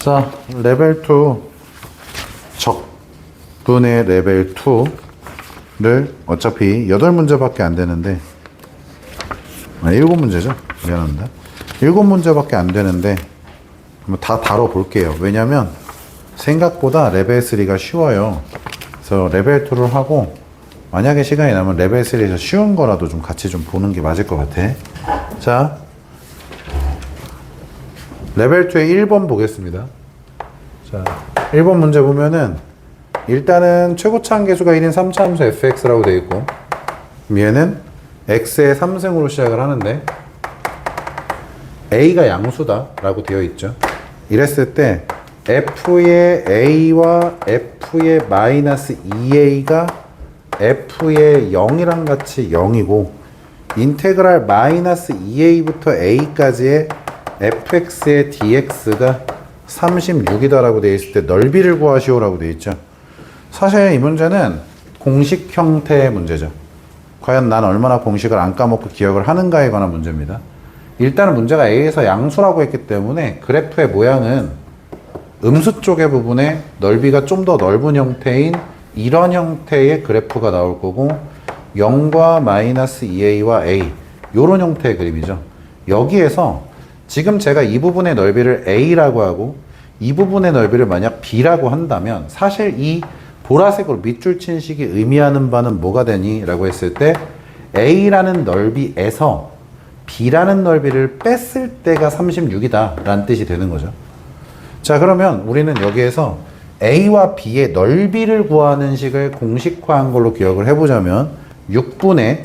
자, 레벨 2 적분의 레벨 2를 어차피 8문제밖에 안 되는데 7문제죠. 미안합니다. 7문제밖에 안 되는데 한번 다 다뤄볼게요. 왜냐면 생각보다 레벨 3가 쉬워요. 그래서 레벨 2를 하고 만약에 시간이 나면 레벨 3에서 쉬운 거라도 좀 같이 좀 보는 게 맞을 것 같아. 자, 레벨 2의 1번 보겠습니다. 자, 1번 문제 보면은 일단은 최고차항 계수가 1인 3차함수 fx라고 되어 있고 얘는 x의 3승으로 시작을 하는데 a가 양수다 라고 되어 있죠. 이랬을 때 f의 a와 f의 마이너스 2a가 f의 0이랑 같이 0이고 인테그랄 마이너스 2a부터 a까지의 fx의 dx가 36이다 라고 되어 있을 때 넓이를 구하시오 라고 되어 있죠. 사실 이 문제는 공식 형태의 문제죠. 과연 난 얼마나 공식을 안 까먹고 기억을 하는가에 관한 문제입니다. 일단은 문제가 a에서 양수라고 했기 때문에 그래프의 모양은 음수 쪽의 부분에 넓이가 좀 더 넓은 형태인 이런 형태의 그래프가 나올 거고 0과 마이너스 2a와 a 요런 형태의 그림이죠. 여기에서 지금 제가 이 부분의 넓이를 a라고 하고 이 부분의 넓이를 만약 b라고 한다면 사실 이 보라색으로 밑줄 친 식이 의미하는 바는 뭐가 되니? 라고 했을 때 a라는 넓이에서 b라는 넓이를 뺐을 때가 36이다 라는 뜻이 되는 거죠. 자, 그러면 우리는 여기에서 a와 b의 넓이를 구하는 식을 공식화한 걸로 기억을 해보자면 6분의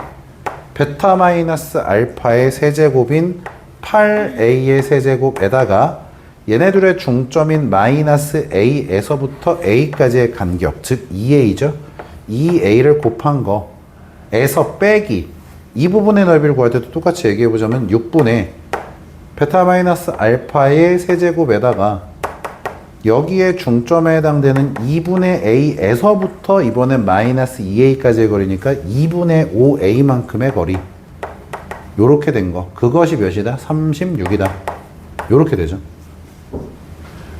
베타 마이너스 알파의 세제곱인 8a의 세제곱에다가 얘네들의 중점인 마이너스 a에서부터 a까지의 간격, 즉 2a죠. 2a를 곱한 거에서 빼기 이 부분의 넓이를 구할 때도 똑같이 얘기해보자면 6분의 베타 마이너스 알파의 세제곱에다가 여기에 중점에 해당되는 2분의 a에서부터 이번엔 마이너스 2a까지의 거리니까 2분의 5a만큼의 거리 요렇게 된 거 그것이 몇이다? 36이다 요렇게 되죠.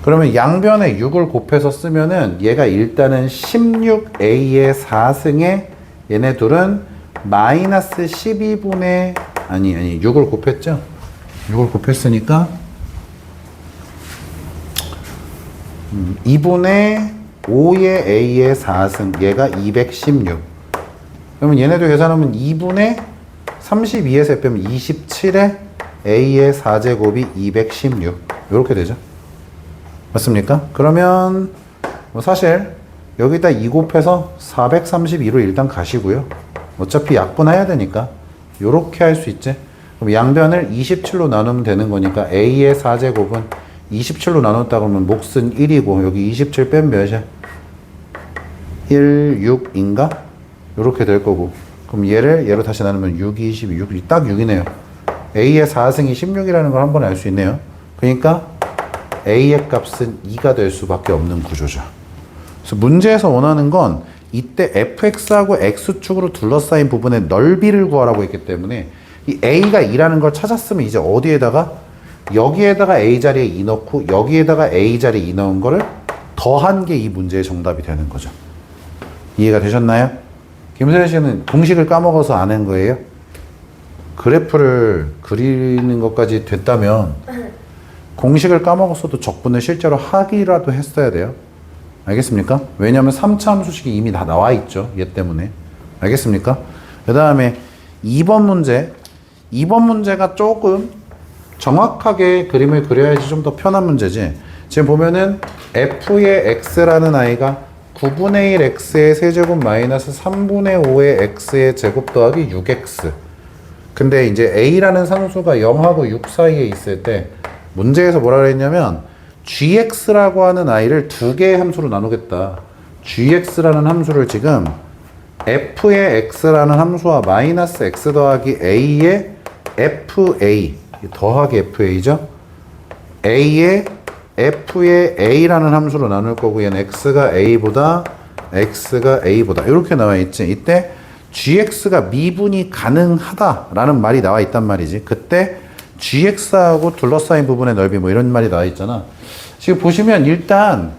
그러면 양변에 6을 곱해서 쓰면은 얘가 일단은 16a의 4승에 얘네 둘은 마이너스 12분의 6을 곱했죠. 6을 곱했으니까 2분의 5의 a의 4승 얘가 216. 그러면 얘네도 계산하면 2분의 32에서 빼면 27에 a의 4제곱이 216 이렇게 되죠. 맞습니까? 그러면 뭐 사실 여기다 2 곱해서 432로 일단 가시고요. 어차피 약분해야 되니까 이렇게 할 수 있지. 그럼 양변을 27로 나누면 되는 거니까 a의 4제곱은 27로 나눴다 그러면 몫은 1이고 여기 27 빼면 몇이야? 1, 6인가? 이렇게 될 거고 그럼 얘로 다시 나누면 6, 22, 6, 딱 6이네요. a의 4승이 16이라는 걸 한 번에 알 수 있네요. 그러니까 a의 값은 2가 될 수밖에 없는 구조죠. 그래서 문제에서 원하는 건 이때 fx하고 x축으로 둘러싸인 부분의 넓이를 구하라고 했기 때문에 이 a가 2라는 걸 찾았으면 이제 어디에다가 여기에다가 a 자리에 2 넣고 여기에다가 a 자리에 2 넣은 거를 더한 게 이 문제의 정답이 되는 거죠. 이해가 되셨나요? 김세현 씨는 공식을 까먹어서 아는 거예요? 그래프를 그리는 것까지 됐다면 공식을 까먹었어도 적분을 실제로 하기라도 했어야 돼요. 알겠습니까? 왜냐하면 3차 함수식이 이미 다 나와 있죠. 얘 때문에. 알겠습니까? 그 다음에 2번 문제. 2번 문제가 조금 정확하게 그림을 그려야지 좀 더 편한 문제지. 지금 보면은 f의 x라는 아이가 9분의 1 x의 세제곱 마이너스 3분의 5의 x의 제곱 더하기 6x. 근데 이제 a라는 상수가 0하고 6 사이에 있을 때 문제에서 뭐라 그랬냐면 gx라고 하는 아이를 두 개의 함수로 나누겠다. gx라는 함수를 지금 f의 x라는 함수와 마이너스 x 더하기 a의 fa 더하기 fa죠. a의 f의 a라는 함수로 나눌 거고 얘는 x가 a보다 이렇게 나와 있지. 이때 gx가 미분이 가능하다라는 말이 나와 있단 말이지. 그때 gx하고 둘러싸인 부분의 넓이 뭐 이런 말이 나와 있잖아. 지금 보시면 일단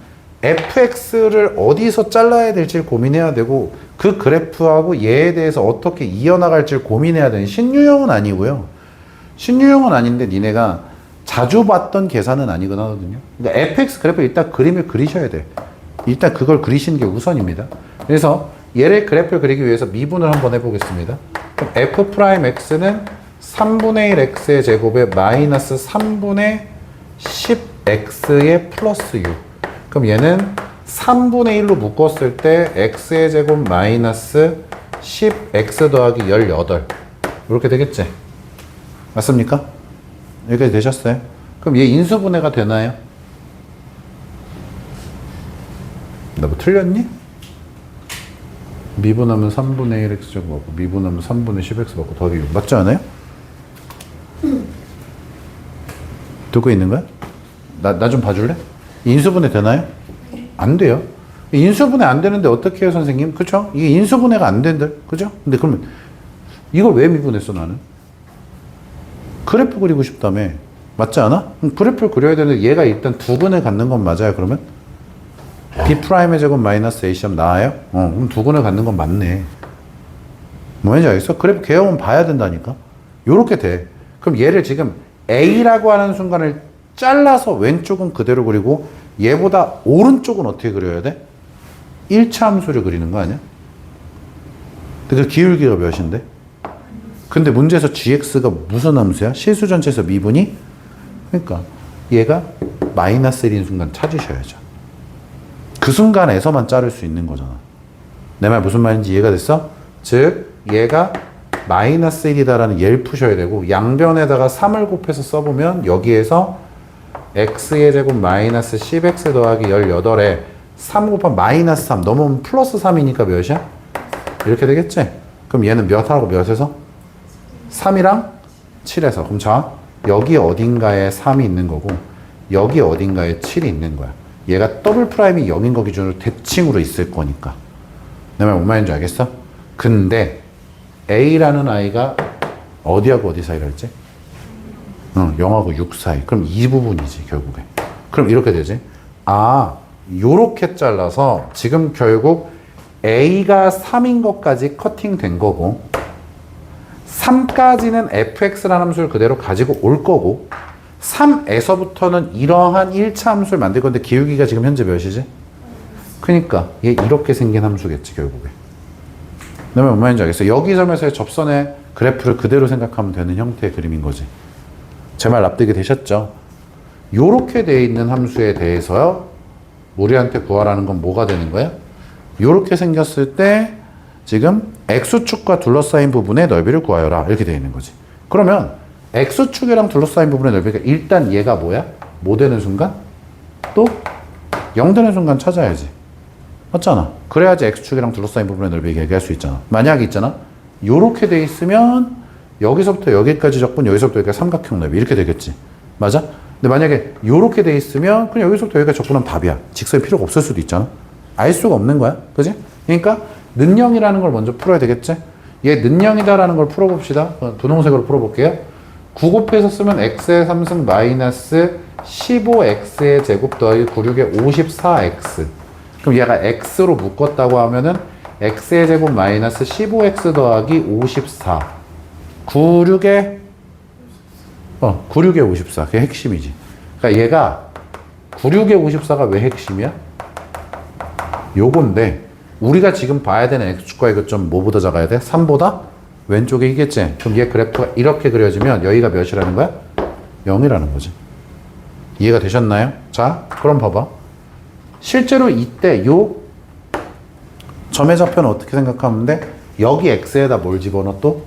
fx를 어디서 잘라야 될지 고민해야 되고 그 그래프하고 얘에 대해서 어떻게 이어나갈지 고민해야 되는 신유형은 아니고요. 신유형은 아닌데 니네가 자주 봤던 계산은 아니긴 하거든요. 그러니까 fx 그래프 일단 그림을 그리셔야 돼. 일단 그걸 그리시는 게 우선입니다. 그래서 얘를 그래프를 그리기 위해서 미분을 한번 해보겠습니다. 그럼 f'x는 3분의 1 x의 제곱에 마이너스 3분의 10x의 플러스 6. 그럼 얘는 3분의 1로 묶었을 때 x의 제곱 마이너스 10x 더하기 18 이렇게 되겠지? 맞습니까? 여기까지 되셨어요? 그럼 얘 인수분해가 되나요? 나 뭐 틀렸니? 미분하면 3분의 1 x제곱 받고 미분하면 3분의 10x 받고 더하기 6 맞지 않아요? 듣고 있는 거야? 나 좀 봐줄래? 인수분해 되나요? 안 돼요. 인수분해 안 되는데 어떻게 해요, 선생님? 그쵸? 이게 인수분해가 안 된다. 그죠? 근데 그러면 이걸 왜 미분했어, 나는? 그래프 그리고 싶다며. 맞지 않아? 그럼 그래프를 그려야 되는데 얘가 일단 두 근을 갖는 건 맞아요, 그러면? B'의 제곱 마이너스 A시험 나와요? 그럼 두 근을 갖는 건 맞네. 뭔지 알겠어? 그래프 개형은 봐야 된다니까? 요렇게 돼. 그럼 얘를 지금 A라고 하는 순간을 잘라서 왼쪽은 그대로 그리고 얘보다 오른쪽은 어떻게 그려야 돼? 1차 함수를 그리는 거 아니야? 근데 그 기울기가 몇인데? 근데 문제에서 gx가 무슨 함수야? 실수 전체에서 미분이? 그러니까 얘가 마이너스 1인 순간 찾으셔야죠. 그 순간에서만 자를 수 있는 거잖아. 내 말 무슨 말인지 이해가 됐어? 즉 얘가 마이너스 1이다라는 얘를 푸셔야 되고 양변에다가 3을 곱해서 써보면 여기에서 x의 제곱 마이너스 10x 더하기 18에 3 곱하면 마이너스 3 넘으면 플러스 3이니까 몇이야? 이렇게 되겠지? 그럼 얘는 몇하고 몇에서? 3이랑 7에서. 그럼 자, 여기 어딘가에 3이 있는 거고 여기 어딘가에 7이 있는 거야. 얘가 더블 프라임이 0인 거 기준으로 대칭으로 있을 거니까. 내 말 뭔 말인지 알겠어? 근데 A라는 아이가 어디하고 어디 사이를 할지? 0하고 6 사이. 그럼 이 부분이지 결국에. 그럼 이렇게 되지. 아, 요렇게 잘라서 지금 결국 A가 3인 것까지 커팅된 거고 3까지는 fx라는 함수를 그대로 가지고 올 거고 3에서부터는 이러한 1차 함수를 만들 건데 기울기가 지금 현재 몇이지? 그러니까 얘 이렇게 생긴 함수겠지 결국에. 그다음에 뭔 말인지 알겠어요? 여기 점에서의 접선의 그래프를 그대로 생각하면 되는 형태의 그림인 거지. 제 말 납득이 되셨죠? 요렇게 돼 있는 함수에 대해서 우리한테 구하라는 건 뭐가 되는 거야? 요렇게 생겼을 때 지금 x축과 둘러싸인 부분의 넓이를 구하여라 이렇게 되어 있는 거지. 그러면 x축이랑 둘러싸인 부분의 넓이가 일단 얘가 뭐야? 뭐 되는 순간? 또 0 되는 순간 찾아야지. 맞잖아. 그래야지 x축이랑 둘러싸인 부분의 넓이 얘기할 수 있잖아. 만약에 있잖아. 요렇게 돼 있으면 여기서부터 여기까지 적분 여기서부터 여기까지 삼각형 넓이 이렇게 되겠지. 맞아? 근데 만약에 요렇게 돼 있으면 그냥 여기서부터 여기까지 적분하면 답이야. 직선이 필요가 없을 수도 있잖아. 알 수가 없는 거야. 그지? 그러니까 는영이라는 걸 먼저 풀어야 되겠지? 얘 는영이다라는 걸 풀어봅시다. 분홍색으로 풀어볼게요. 9 곱해서 쓰면 x의 3승 마이너스 15x의 제곱 더하기 9, 6의 54x. 그럼 얘가 x로 묶었다고 하면은 x의 제곱 마이너스 15x 더하기 54. 9, 6의 54. 그게 핵심이지. 그러니까 얘가 9, 6의 54가 왜 핵심이야? 요건데 우리가 지금 봐야 되는 x축과 이것점 뭐보다 작아야 돼? 3보다? 왼쪽에 이겠지? 그럼 얘 그래프가 이렇게 그려지면 여기가 몇이라는 거야? 0이라는 거지. 이해가 되셨나요? 자, 그럼 봐봐. 실제로 이때 요 점의 좌표는 어떻게 생각하면 돼? 여기 x에다 뭘 집어넣어 또?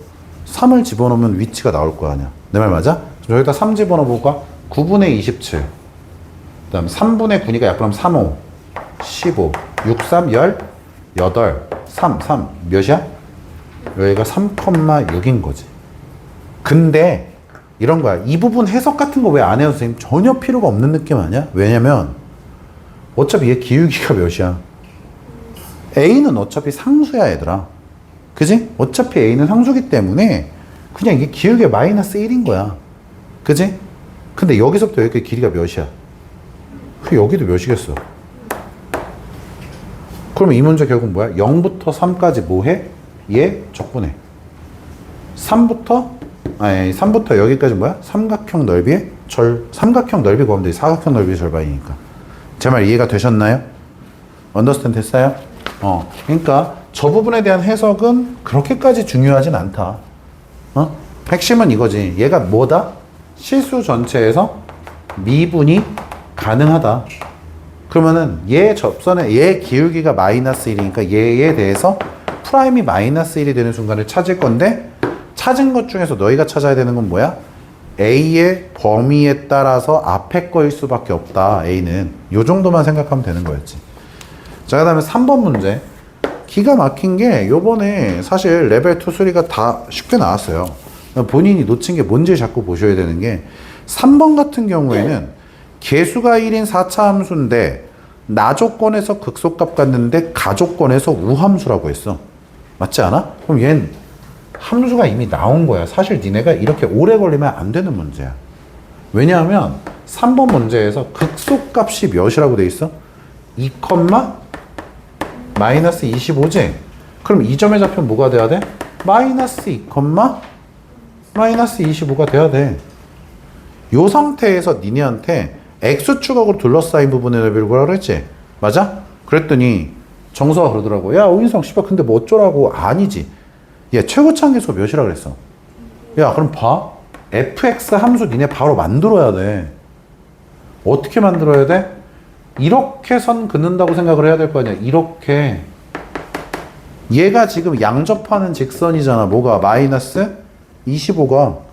3을 집어넣으면 위치가 나올 거 아니야. 내 말 맞아? 여기다 3 집어넣어 볼까? 9분의 27. 그 다음에 3분의 9니까 약분하면 3, 5, 15, 6, 3, 18, 3 몇이야? 여기가 3,6인 거지. 근데 이런 거야. 이 부분 해석 같은 거 왜 안 해요, 선생님? 전혀 필요가 없는 느낌 아니야? 왜냐면 어차피 얘 기울기가 몇이야? A는 어차피 상수야, 얘들아. 그지? 어차피 A는 상수기 때문에 그냥 이게 기울기가 마이너스 1인 거야. 그지? 근데 여기서부터 여기까지 길이가 몇이야? 여기도 몇이겠어? 그럼 이 문제 결국 뭐야? 0부터 3까지 뭐해? 얘 적분해. 3부터 여기까지 뭐야? 삼각형 넓이의 삼각형 넓이 구하면 돼. 사각형 넓이의 절반이니까. 제 말 이해가 되셨나요? 언더스탠드 됐어요? 그러니까 저 부분에 대한 해석은 그렇게까지 중요하진 않다. 핵심은 이거지. 얘가 뭐다? 실수 전체에서 미분이 가능하다. 그러면은 얘 접선에 얘 기울기가 마이너스 1이니까 얘에 대해서 프라임이 마이너스 1이 되는 순간을 찾을 건데, 찾은 것 중에서 너희가 찾아야 되는 건 뭐야? A의 범위에 따라서 앞에 거일 수밖에 없다. A는 요 정도만 생각하면 되는 거였지. 자, 그 다음에 3번 문제. 기가 막힌 게 요번에 사실 레벨 2, 3가 다 쉽게 나왔어요. 본인이 놓친 게 뭔지 자꾸 보셔야 되는 게, 3번 같은 경우에는 개수가 1인 4차 함수인데 나조건에서 극소값 갖는데 가조건에서 우함수라고 했어. 맞지 않아? 그럼 얘는 함수가 이미 나온 거야. 사실 니네가 이렇게 오래 걸리면 안 되는 문제야. 왜냐하면 3번 문제에서 극소값이 몇이라고 돼 있어? 2, 마이너스 25지? 그럼 이 점의 좌표 뭐가 돼야 돼? 마이너스 2, 마이너스 25가 돼야 돼. 요 상태에서 니네한테 X축하고 둘러싸인 부분의 넓이를 구하라 그랬지? 맞아? 그랬더니 정서가 그러더라고. 야, 오인성 씨발 근데 뭐 어쩌라고. 아니지. 얘 최고차항계수가 몇이라 그랬어? 야, 그럼 봐. fx 함수 니네 바로 만들어야 돼. 어떻게 만들어야 돼? 이렇게 선 긋는다고 생각을 해야 될 거 아니야. 이렇게. 얘가 지금 양접하는 직선이잖아. 뭐가? 마이너스 25가.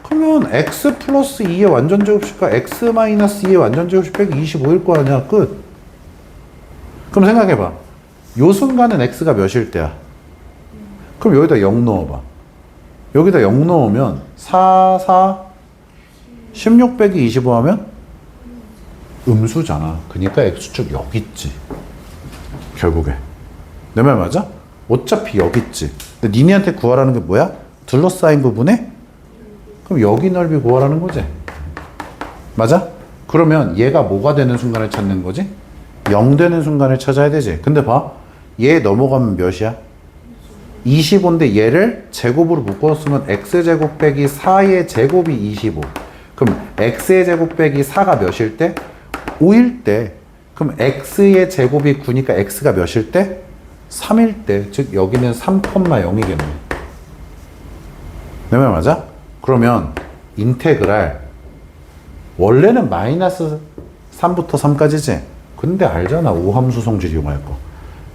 그러면 x 플러스 2의 완전제곱식과 x 마이너스 2의 완전제곱식 빼기 25일 거 아니야. 끝. 그럼 생각해봐. 요 순간은 x가 몇일 때야? 그럼 여기다 0 넣어봐. 여기다 0 넣으면 16 빼기 25 하면 음수잖아. 그러니까 x축 여기 있지. 결국에. 내 말 맞아? 어차피 여기 있지. 근데 니네한테 구하라는 게 뭐야? 둘러싸인 부분에? 그럼 여기 넓이 구하라는 거지. 맞아? 그러면 얘가 뭐가 되는 순간을 찾는 거지? 0 되는 순간을 찾아야 되지. 근데 봐. 얘 넘어가면 몇이야? 25인데 얘를 제곱으로 묶었으면 x제곱 빼기 4의 제곱이 25. 그럼 x의 제곱 빼기 4가 몇일 때? 5일 때. 그럼 x의 제곱이 9니까 x가 몇일 때? 3일 때. 즉 여기는 3,0이겠네. 내 말 맞아? 그러면 인테그랄 원래는 마이너스 3부터 3까지지? 근데 알잖아. 오함수 성질 이용할 거.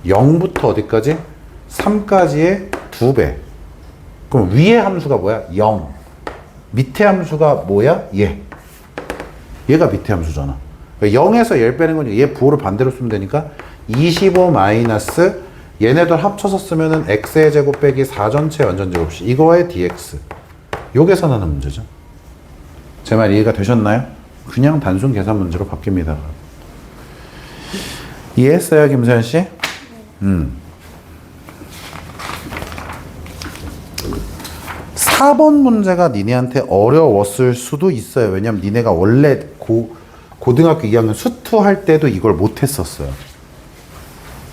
0부터 어디까지? 3까지의 2배. 그럼 위의 함수가 뭐야? 0. 밑에 함수가 뭐야? 얘가 밑에 함수잖아. 그러니까 0에서 얘를 빼는 거니까 얘 부호를 반대로 쓰면 되니까 25 마이너스 얘네들 합쳐서 쓰면은 x의 제곱 빼기 4 전체 완전제곱식. 이거의 dx. 요게 선하는 문제죠. 제 말 이해가 되셨나요? 그냥 단순 계산 문제로 바뀝니다. 이해했어요, 김서연 씨? 4번 문제가 니네한테 어려웠을 수도 있어요. 왜냐면 니네가 원래 고등학교 2학년 수투 할 때도 이걸 못했었어요.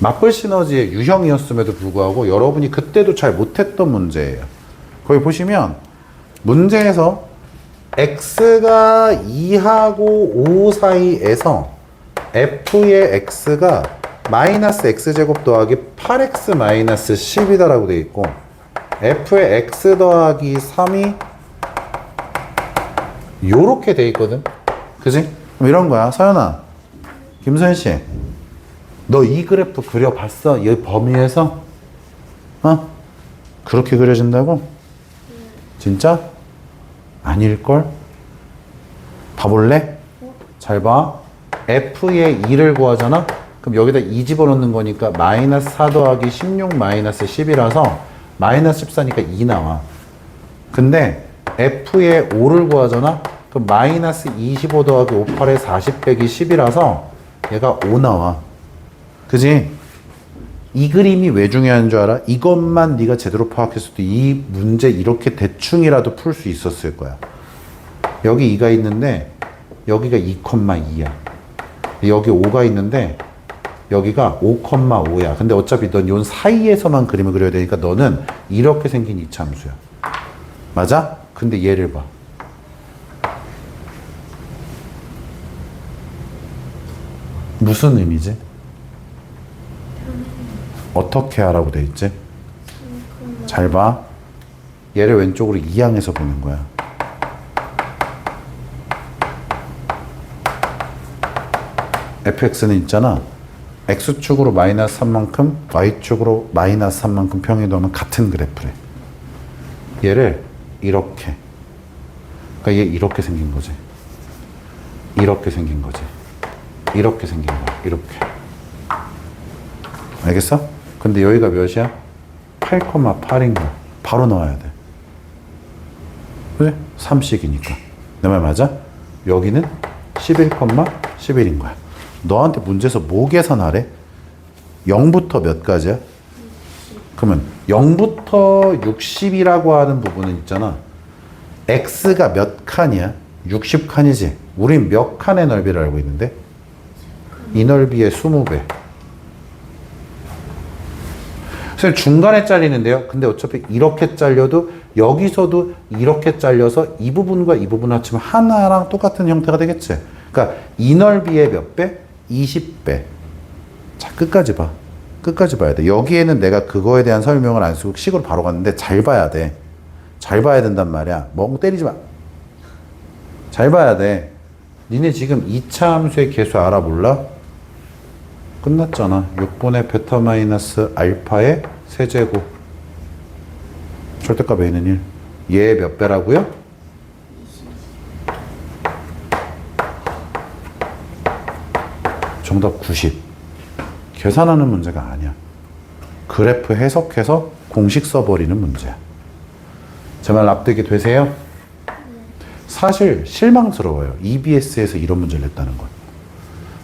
맞불 시너지의 유형이었음에도 불구하고 여러분이 그때도 잘 못했던 문제예요. 거기 보시면 문제에서 x가 2하고 5 사이에서 f의 x가 마이너스 x제곱 더하기 8x 마이너스 10이다라고 되어 있고 f의 x 더하기 3이 요렇게 되어 있거든. 그지? 그럼 이런 거야. 서연아, 김서연 씨, 너 이 그래프 그려봤어? 이 범위에서? 그렇게 그려진다고? 진짜? 아닐걸? 봐볼래? 잘 봐. f의 2를 구하잖아? 그럼 여기다 2 집어넣는 거니까 마이너스 4 더하기 16 마이너스 10이라서 마이너스 14니까 2 나와. 근데 f의 5를 구하잖아? 그럼 마이너스 25 더하기 5, 8에 40 빼기 10이라서 얘가 5 나와. 그지? 이 그림이 왜 중요한 줄 알아? 이것만 네가 제대로 파악했어도 이 문제 이렇게 대충이라도 풀 수 있었을 거야. 여기 2가 있는데 여기가 2,2야. 여기 5가 있는데 여기가 5,5야. 근데 어차피 넌 요 사이에서만 그림을 그려야 되니까 너는 이렇게 생긴 이차함수야. 맞아? 근데 얘를 봐. 무슨 의미지? 어떻게 하라고 돼 있지? 잘 봐. 얘를 왼쪽으로 이항해서 보는 거야. fx는 있잖아. x축으로 마이너스 3만큼 y축으로 마이너스 3만큼 평행 이동하면 같은 그래프래. 얘를 이렇게, 그러니까 얘 이렇게 생긴 거지. 이렇게 생긴 거지. 이렇게 생긴 거야. 이렇게. 알겠어? 근데 여기가 몇이야? 8,8인 거야. 바로 넣어야 돼. 그래? 3씩이니까. 내 말 맞아? 여기는 11,11인 거야. 너한테 문제에서 뭐 계산하래? 0부터 몇 가지야? 그러면 0부터 60이라고 하는 부분은 있잖아. x가 몇 칸이야? 60칸이지. 우린 몇 칸의 넓이를 알고 있는데? 이 넓이의 20배. 그래서 중간에 잘리는데요. 근데 어차피 이렇게 잘려도 여기서도 이렇게 잘려서 이 부분과 이 부분 합치면 하나랑 똑같은 형태가 되겠지. 그러니까 이 넓이의 몇 배? 20배. 자, 끝까지 봐. 끝까지 봐야 돼. 여기에는 내가 그거에 대한 설명을 안 쓰고 식으로 바로 갔는데 잘 봐야 돼. 잘 봐야 된단 말이야. 멍 때리지 마. 잘 봐야 돼. 니네 지금 2차 함수의 개수 알아 몰라? 끝났잖아. 6분의 베타 마이너스 알파의 세제곱. 절대값 a는 1. 얘 몇 배라고요? 정답 90. 계산하는 문제가 아니야. 그래프 해석해서 공식 써버리는 문제야. 제 말 납득이 되세요? 사실 실망스러워요. EBS에서 이런 문제를 냈다는 건.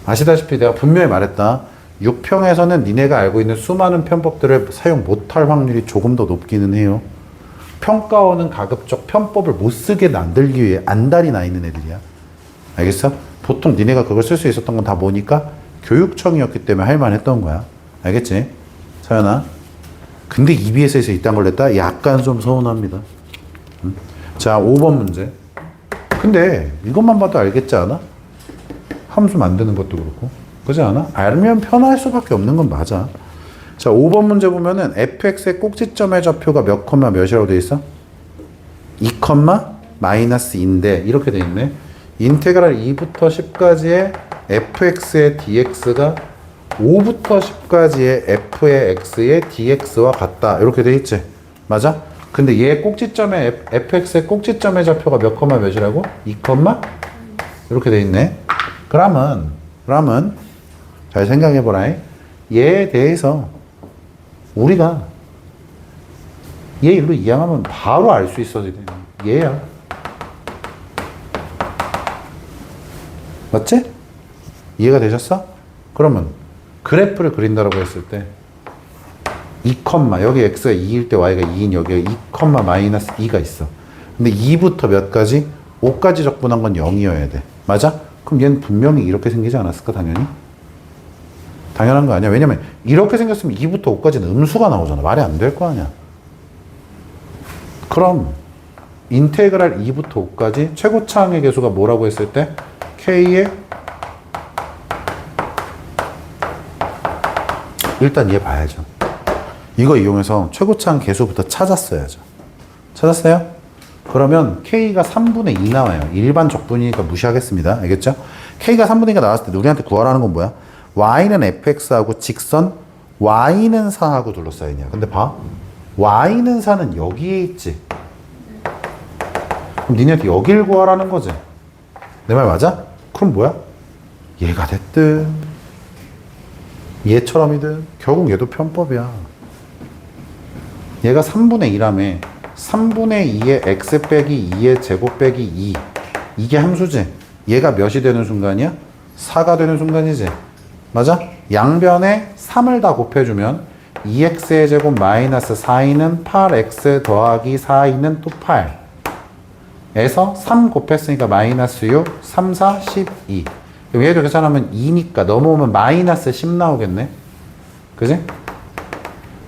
아시다시피 내가 분명히 말했다. 6평에서는 니네가 알고 있는 수많은 편법들을 사용 못할 확률이 조금 더 높기는 해요. 평가원은 가급적 편법을 못 쓰게 만들기 위해 안달이 나 있는 애들이야. 알겠어? 보통 니네가 그걸 쓸 수 있었던 건 다 뭐니까? 교육청이었기 때문에 할 만했던 거야. 알겠지? 서연아. 근데 EBS에서 이딴 걸 냈다? 약간 좀 서운합니다. 응? 자, 5번 문제. 근데 이것만 봐도 알겠지 않아? 함수 만드는 것도 그렇고. 그렇지 않아? 알면 편할 수밖에 없는 건 맞아. 자, 5번 문제 보면은 fx의 꼭지점의 좌표가 몇 컴마 몇이라고 돼 있어? 2 컴마 마이너스 2인데 이렇게 돼 있네. 인테그랄 2부터 10까지의 fx의 dx가 5부터 10까지의 f의 x의 dx와 같다. 이렇게 돼 있지. 맞아? 근데 얘 꼭지점의 fx의 꼭지점의 좌표가 몇 컴마 몇이라고? 2 컴마? 이렇게 돼 있네. 그러면 잘 생각해 보라. 얘에 대해서 우리가 얘 일로 이항하면 바로 알 수 있어. 얘야. 맞지? 이해가 되셨어? 그러면 그래프를 그린다라고 했을 때 2, 여기 x가 2일 때 y가 2인 여기에 2, 마이너스 2가 있어. 근데 2부터 몇 가지? 5까지 적분한 건 0이어야 돼. 맞아? 그럼 얘는 분명히 이렇게 생기지 않았을까? 당연히? 당연한 거 아니야. 왜냐면 이렇게 생겼으면 2부터 5까지는 음수가 나오잖아. 말이 안 될 거 아니야. 그럼 인테그랄 2부터 5까지 최고차항의 개수가 뭐라고 했을 때? K의 일단 얘 봐야죠. 이거 이용해서 최고차항 개수부터 찾았어야죠. 찾았어요? 그러면 K가 3분의 2 나와요. 일반 적분이니까 무시하겠습니다. 알겠죠? K가 3분의 2가 나왔을 때 우리한테 구하라는 건 뭐야? Y는 fx하고 직선 Y는 4하고 둘러싸이냐. 근데 봐. Y는 4는 여기에 있지. 그럼 니네한테 여길 구하라는 거지. 내 말 맞아? 그럼 뭐야? 얘가 됐든 얘처럼이든 결국 얘도 편법이야. 얘가 3분의 2라며 3분의 2의 x 빼기 2의 제곱 빼기 2 이게 함수지. 얘가 몇이 되는 순간이야? 4가 되는 순간이지. 맞아? 양변에 3을 다 곱해주면 2x의 제곱 마이너스 4이는 8x 더하기 4이는 또 8 에서 3 곱했으니까 마이너스 6, 3, 4, 12 그럼 얘도 계산하면 2니까 넘어오면 마이너스 10 나오겠네. 그지?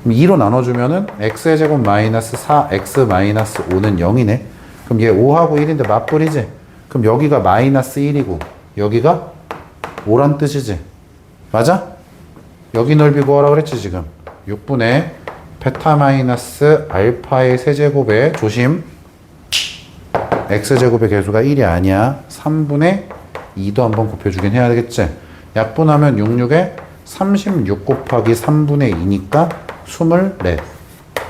그럼 2로 나눠주면은 x의 제곱 마이너스 4x 마이너스 5는 0이네. 그럼 얘 5하고 1인데 맞불이지? 그럼 여기가 마이너스 1이고 여기가 5란 뜻이지. 맞아? 여기 넓이 구하라 그랬지 지금. 6분의 베타 마이너스 알파의 세제곱에 조심. x제곱의 개수가 1이 아니야. 3분의 2도 한번 곱해주긴 해야 되겠지. 약분하면 66에 36 곱하기 3분의 2니까 24.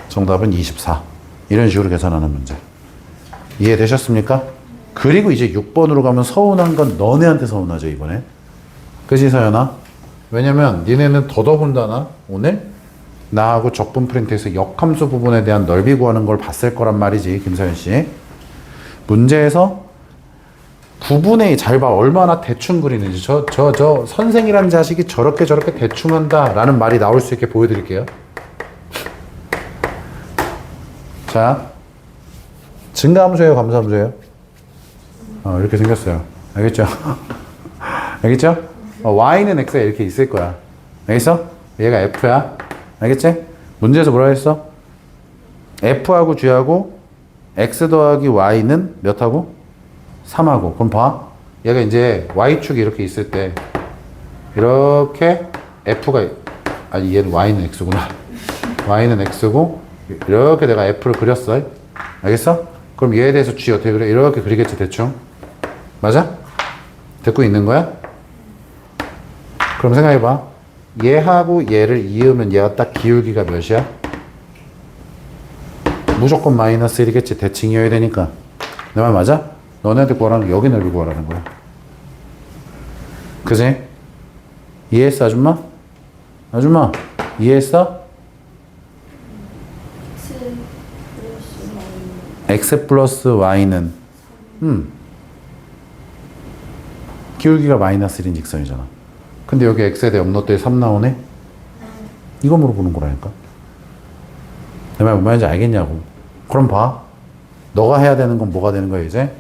정답은 24. 이런 식으로 계산하는 문제. 이해되셨습니까? 그리고 이제 6번으로 가면 서운한 건 너네한테 서운하죠 이번에. 그치 서연아? 왜냐면 니네는 더더군다나 오늘 나하고 적분 프린트에서 역함수 부분에 대한 넓이 구하는 걸 봤을 거란 말이지 김서연씨. 문제에서 9분의 2 잘 봐. 얼마나 대충 그리는지. 저 선생이란 자식이 저렇게 대충 한다 라는 말이 나올 수 있게 보여드릴게요. 자, 증가함수예요, 감소함수예요? 이렇게 생겼어요. 알겠죠? 알겠죠? y는 x에 이렇게 있을 거야. 알겠어? 얘가 f야. 알겠지? 문제에서 뭐라 했어? f하고 g하고 x 더하기 y는 몇 하고? 3하고. 그럼 봐. 얘가 이제 y축이 이렇게 있을 때 이렇게 f가 아니 얘는 y는 x구나. y는 x고 이렇게 내가 f를 그렸어. 알겠어? 그럼 얘에 대해서 g 어떻게 그려? 이렇게 그리겠지 대충. 맞아? 듣고 있는 거야? 그럼 생각해봐. 얘하고 얘를 이으면 얘가 딱 기울기가 몇이야? 무조건 마이너스 1이겠지. 대칭이어야 되니까. 내 말 맞아? 너네들 구하라는 거 여기 넓이 구하라는 거야. 그지? 이해했어 아줌마? 아줌마 이해했어? x 플러스 y는 기울기가 마이너스 1인 직선이잖아. 근데 여기 x에 대해 염노트에 3 나오네? 이거 물어보는 거라니까. 내 말 뭔 말인지 알겠냐고. 그럼 봐. 너가 해야 되는 건 뭐가 되는 거야 이제?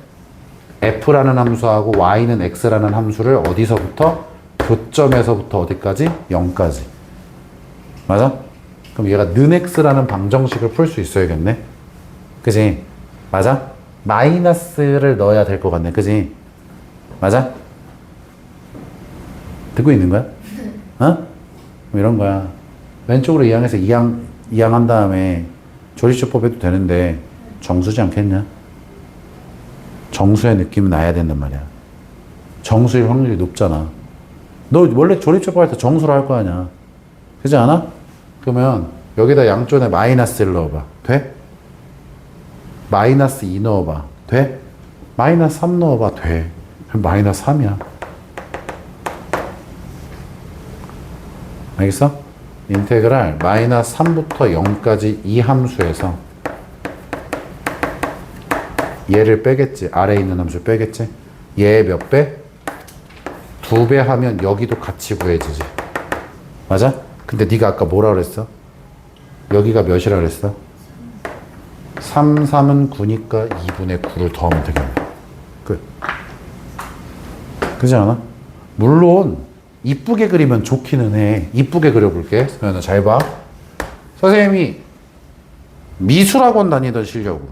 f라는 함수하고 y는 x라는 함수를 어디서부터? 교점에서부터 어디까지? 0까지. 맞아? 그럼 얘가 는 x라는 방정식을 풀 수 있어야겠네. 그지? 맞아? 마이너스를 넣어야 될 것 같네. 그지? 맞아? 듣고 있는 거야? 어? 이런 거야. 왼쪽으로 이항해서 이항한 다음에 조리수법 해도 되는데 정수지 않겠냐? 정수의 느낌은 나야 된단 말이야. 정수일 확률이 높잖아. 너 원래 조립수법 할 때 정수로 할 거 아니야. 그렇지 않아? 그러면 여기다 양쪽에 마이너스를 넣어봐. 돼? 마이너스 2 넣어봐. 돼? 마이너스 3 넣어봐. 돼. 그럼 마이너스 3이야. 알겠어? 인테그랄 마이너스 3부터 0까지 이 함수에서 얘를 빼겠지. 아래에 있는 함수 빼겠지. 얘 몇 배? 2배 하면 여기도 같이 구해지지. 맞아? 근데 네가 아까 뭐라 그랬어? 여기가 몇이라 그랬어? 3, 3은 9니까 2분의 9를 더하면 되겠네. 끝. 그렇지 않아? 물론 이쁘게 그리면 좋기는 해. 이쁘게 그려볼게. 서연아 잘 봐. 선생님이 미술학원 다니던 실력으로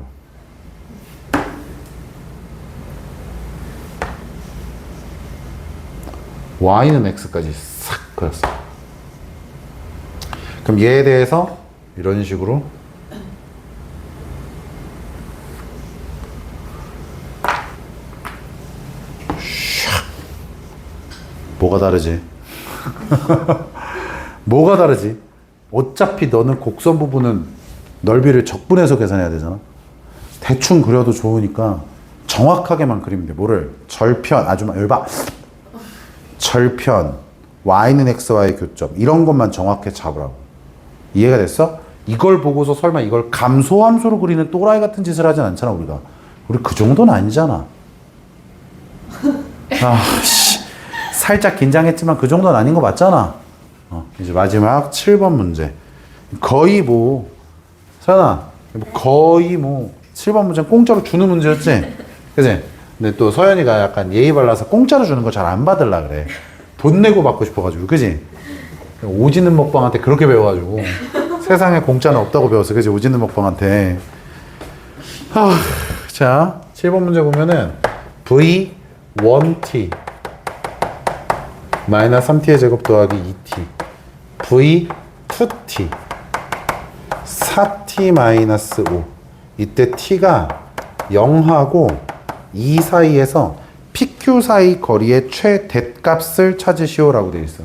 y는 x까지 싹 그렸어. 그럼 얘에 대해서 이런 식으로 뭐가 다르지? 뭐가 다르지? 어차피 너는 곡선 부분은 넓이를 적분해서 계산해야 되잖아. 대충 그려도 좋으니까 정확하게만 그리면 돼. 뭐를? 절편, 아줌마 열봐. 절편, y는 x와의 교점 이런 것만 정확히 잡으라고. 이해가 됐어? 이걸 보고서 설마 이걸 감소함수로 그리는 또라이 같은 짓을 하진 않잖아 우리가. 우리 그 정도는 아니잖아. 살짝 긴장했지만 그 정도는 아닌 거 맞잖아. 이제 마지막 7번 문제. 거의 뭐 서연아 거의 뭐 7번 문제는 공짜로 주는 문제였지? 그치? 근데 또 서연이가 약간 예의 발라서 공짜로 주는 거 잘 안 받으려 그래. 돈 내고 받고 싶어가지고, 그지? 오지는 먹방한테 그렇게 배워가지고 세상에 공짜는 없다고 배웠어, 그지? 오지는 먹방한테. 자, 7번 문제 보면은 V1t 마이너스 3t의 제곱 더하기 2t V2t 4t 마이너스 5. 이때 t가 0하고 2 사이에서 PQ 사이 거리의 최대값을 찾으시오라고 되어 있어.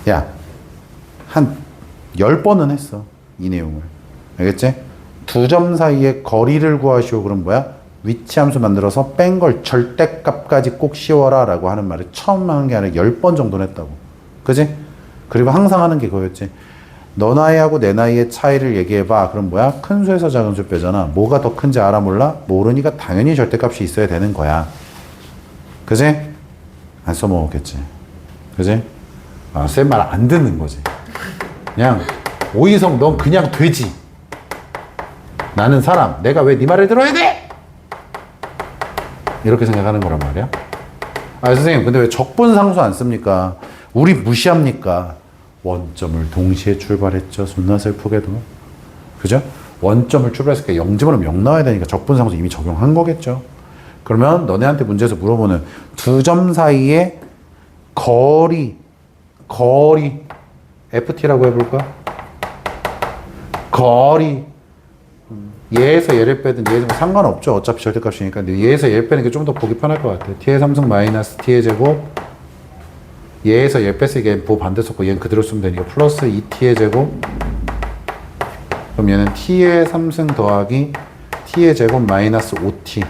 야, 한 10번은 했어, 이 내용을. 알겠지? 두 점 사이의 거리를 구하시오. 그럼 뭐야? 위치 함수 만들어서 뺀 걸 절대값까지 꼭 씌워라 라고 하는 말을 처음 하는 게 아니라 10번 정도는 했다고. 그지? 그리고 항상 하는 게 그거였지. 너 나이하고 내 나이의 차이를 얘기해봐. 그럼 뭐야? 큰 수에서 작은 수 빼잖아. 뭐가 더 큰지 알아 몰라? 모르니까 당연히 절대값이 있어야 되는 거야. 그지? 안 써먹었겠지. 그지? 아, 쌤 말 안 듣는 거지. 그냥 오이성 넌 그냥 돼지. 나는 사람. 내가 왜 네 말을 들어야 돼? 이렇게 생각하는 거란 말이야. 아, 선생님 근데 왜 적분상수 안 씁니까? 우리 무시합니까? 원점을 동시에 출발했죠. 존나 슬프게도. 그죠? 원점을 출발했으니까 0 집어넣으면 0 나와야 되니까 적분상수 이미 적용한 거겠죠. 그러면 너네한테 문제에서 물어보는 두 점 사이의 거리 FT라고 해볼까? 거리 얘에서 얘를 빼든 얘에서 상관없죠. 어차피 절대값이니까. 근데 얘에서 얘를 빼는 게 좀 더 보기 편할 것 같아. t의 3승 마이너스 t의 제곱 얘에서 얘 뺐으니까 얘 반대 썼고 얘는 그대로 쓰면 되니까 플러스 2t의 제곱. 그럼 얘는 t의 3승 더하기 t의 제곱 마이너스 5t.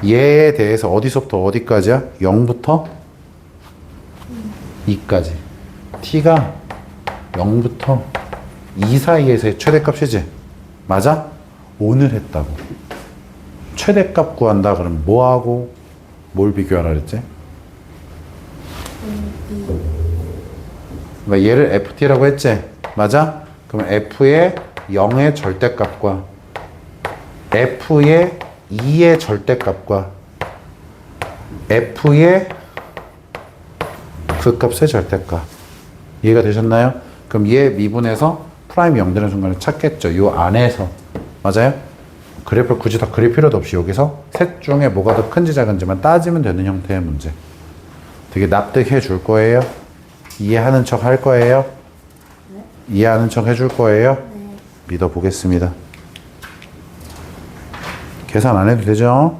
얘에 대해서 어디서부터 어디까지야? 0부터 2까지. t가 0부터 2 사이에서의 최대값이지. 맞아? 오늘 했다고. 최대값 구한다 그러면 뭐하고 뭘 비교하라 그랬지? 그러니까 얘를 ft라고 했지? 맞아? 그럼 f의 0의 절대값과 f의 2의 절대값과 f의 그 값의 절대값. 이해가 되셨나요? 그럼 얘 미분해서 프라임 0 되는 순간에 찾겠죠. 요 안에서. 맞아요? 그래프를 굳이 다 그릴 필요도 없이 여기서 셋 중에 뭐가 더 큰지 작은지만 따지면 되는 형태의 문제. 되게 납득해 줄 거예요? 이해하는 척 할 거예요? 네. 이해하는 척 해줄 거예요? 네. 믿어보겠습니다. 계산 안 해도 되죠?